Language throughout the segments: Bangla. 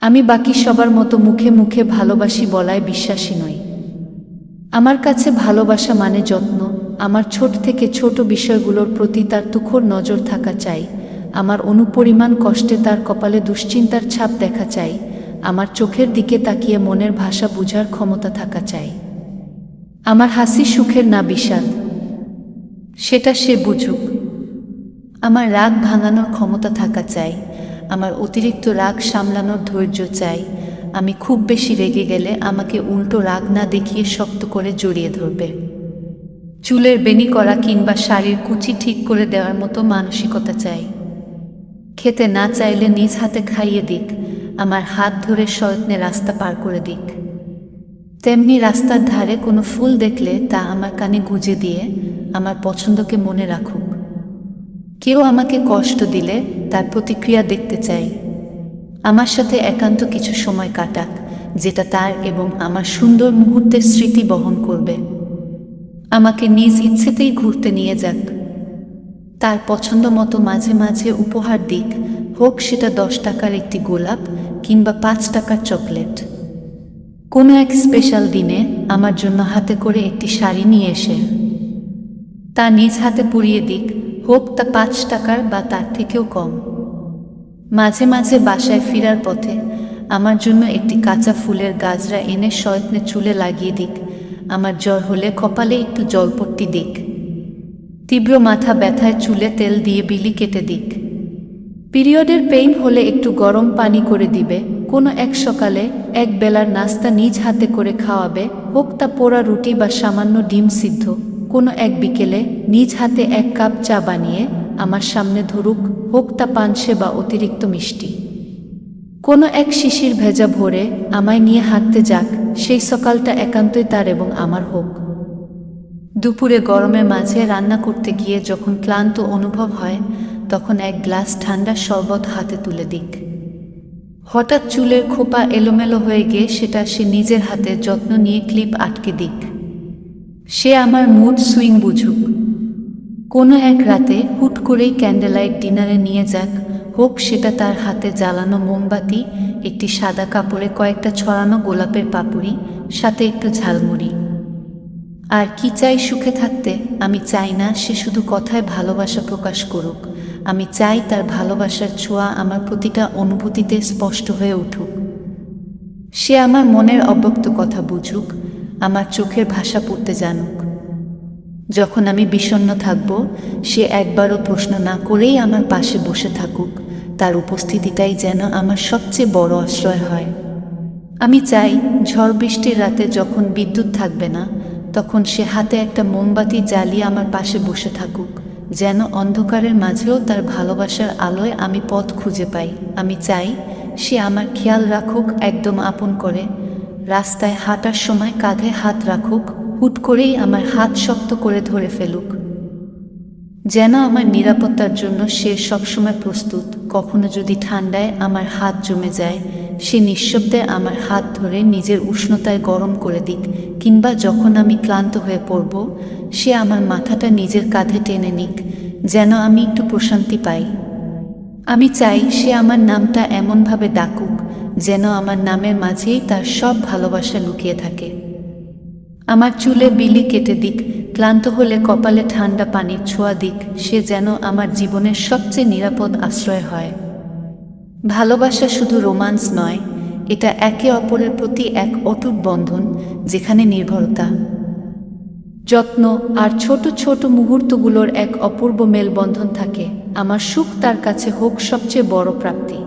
আমি বাকি সবার মতো মুখে মুখে ভালোবাসি বলায় বিশ্বাসী নই। আমার কাছে ভালোবাসা মানে যত্ন, আমার ছোট থেকে ছোট বিষয়গুলোর প্রতি তার তুখোড় নজর থাকা চাই, আমার অনুপরিমাণ কষ্টে তার কপালে দুশ্চিন্তার ছাপ দেখা চাই, আমার চোখের দিকে তাকিয়ে মনের ভাষা বুঝার ক্ষমতা থাকা চাই। আমার হাসি সুখের না বিষাদ, সেটা সে বুঝুক। আমার রাগ ভাঙানোর ক্ষমতা থাকা চাই, আমার অতিরিক্ত রাগ সামলানোর ধৈর্য চাই। আমি খুব বেশি রেগে গেলে আমাকে উল্টো রাগ না দেখিয়ে শক্ত করে জড়িয়ে ধরবে। চুলের বেনি করা কিংবা শাড়ির কুচি ঠিক করে দেওয়ার মতো মানসিকতা চাই। খেতে না চাইলে নিজ হাতে খাইয়ে দিক, আমার হাত ধরে সযত্নে রাস্তা পার করে দিক। তেমনি রাস্তার ধারে কোনো ফুল দেখলে তা আমার কানে গুঁজে দিয়ে আমার পছন্দকে মনে রাখুক। কেউ আমাকে কষ্ট দিলে তার প্রতিক্রিয়া দেখতে চাই। আমার সাথে একান্ত কিছু সময় কাটাক, যেটা তার এবং আমার সুন্দর মুহূর্তের স্মৃতি বহন করবে। আমাকে নিজ ইচ্ছেতেই ঘুরতে নিয়ে যাক, তার পছন্দ মতো মাঝে মাঝে উপহার দিক, হোক সেটা 10 টাকার একটি গোলাপ কিংবা 5 টাকার চকলেট। কোনো এক স্পেশাল দিনে আমার জন্য হাতে করে একটি শাড়ি নিয়ে এসে তা নিজ হাতে পরিয়ে দিক, হোক তা 5 টাকার বা তার থেকেও কম। মাঝে মাঝে বাসায় ফেরার পথে আমার জন্য একটি কাঁচা ফুলের গাজরা এনে সযত্নে চুলে লাগিয়ে দিক, আমার জ্বর হলে কপালে একটু জলপট্টি দিক, তীব্র মাথা ব্যথায় চুলে তেল দিয়ে বিলি কেটে দিক। পিরিয়ডের পেইন হলে একটু গরম পানি করে দিবে, কোনো এক সকালে এক বেলার নাস্তা নিজ হাতে করে খাওয়াবে, হোক তা পোড়া রুটি বা সামান্য ডিম সিদ্ধ। কোনো এক বিকেলে নিজ হাতে 1 কাপ চা বানিয়ে আমার সামনে ধরুক, হোক তা পানসে বা অতিরিক্ত মিষ্টি। কোনো এক শিশির ভেজা ভোরে আমায় নিয়ে হাঁটতে যাক, সেই সকালটা একান্তই তার এবং আমার হোক। দুপুরে গরমের মাঝে রান্না করতে গিয়ে যখন ক্লান্ত অনুভব হয়, তখন 1 গ্লাস ঠান্ডা শরবত হাতে তুলে দিক। হঠাৎ চুলের খোপা এলোমেলো হয়ে গিয়ে সেটা সে নিজের হাতে যত্ন নিয়ে ক্লিপ আটকে দিক। সে আমার মুড সুইং বুঝুক। কোনো এক রাতে হুট করেই ক্যান্ডেলাইট ডিনারে নিয়ে যাক, হোক সেটা তার হাতে জ্বালানো মোমবাতি, একটি সাদা কাপড়ে কয়েকটা ছড়ানো গোলাপের পাপড়ি, সাথে একটু ঝালমুড়ি। আর কি চাই সুখে থাকতে? আমি চাই না সে শুধু কথায় ভালোবাসা প্রকাশ করুক, আমি চাই তার ভালোবাসার ছোঁয়া আমার প্রতিটা অনুভূতিতে স্পষ্ট হয়ে উঠুক। সে আমার মনের অব্যক্ত কথা বুঝুক, আমার চোখের ভাষা পড়তে জানুক। যখন আমি বিষণ্ণ থাকব, সে একবারও প্রশ্ন না করেই আমার পাশে বসে থাকুক, তার উপস্থিতিটাই যেন আমার সবচেয়ে বড় আশ্রয় হয়। আমি চাই ঝড় বৃষ্টির রাতে যখন বিদ্যুৎ থাকবে না, তখন সে হাতে একটা মোমবাতি জ্বালিয়ে আমার পাশে বসে থাকুক, যেন অন্ধকারের মাঝেও তার ভালোবাসার আলোয় আমি পথ খুঁজে পাই। আমি চাই সে আমার খেয়াল রাখুক একদম আপন করে, রাস্তায় হাঁটার সময় কাঁধে হাত রাখুক, হুট করেই আমার হাত শক্ত করে ধরে ফেলুক, যেন আমার নিরাপত্তার জন্য সে সবসময় প্রস্তুত। কখনো যদি ঠান্ডায় আমার হাত জমে যায়, সে নিঃশব্দে আমার হাত ধরে নিজের উষ্ণতায় গরম করে দিক, কিংবা যখন আমি ক্লান্ত হয়ে পড়ব, সে আমার মাথাটা নিজের কাঁধে টেনে নিক, যেন আমি একটু প্রশান্তি পাই। আমি চাই সে আমার নামটা এমনভাবে ডাকুক যেন আমার নামের মাঝেই তার সব ভালোবাসা লুকিয়ে থাকে। আমার চুলে বিলি কেটে দিক, ক্লান্ত হলে কপালে ঠান্ডা পানির ছোঁয়া দিক, সে যেন আমার জীবনের সবচেয়ে নিরাপদ আশ্রয় হয়। ভালোবাসা শুধু রোমান্স নয়, এটা একে অপরের প্রতি এক অটুট বন্ধন, যেখানে নির্ভরতা, যত্ন আর ছোট ছোট মুহূর্তগুলোর এক অপূর্ব মেলবন্ধন থাকে। আমার সুখ তার কাছে হোক সবচেয়ে বড় প্রাপ্তি,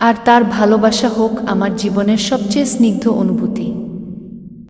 আর তার ভালোবাসা হোক আমার জীবনের সবচেয়ে স্নিগ্ধ অনুভূতি।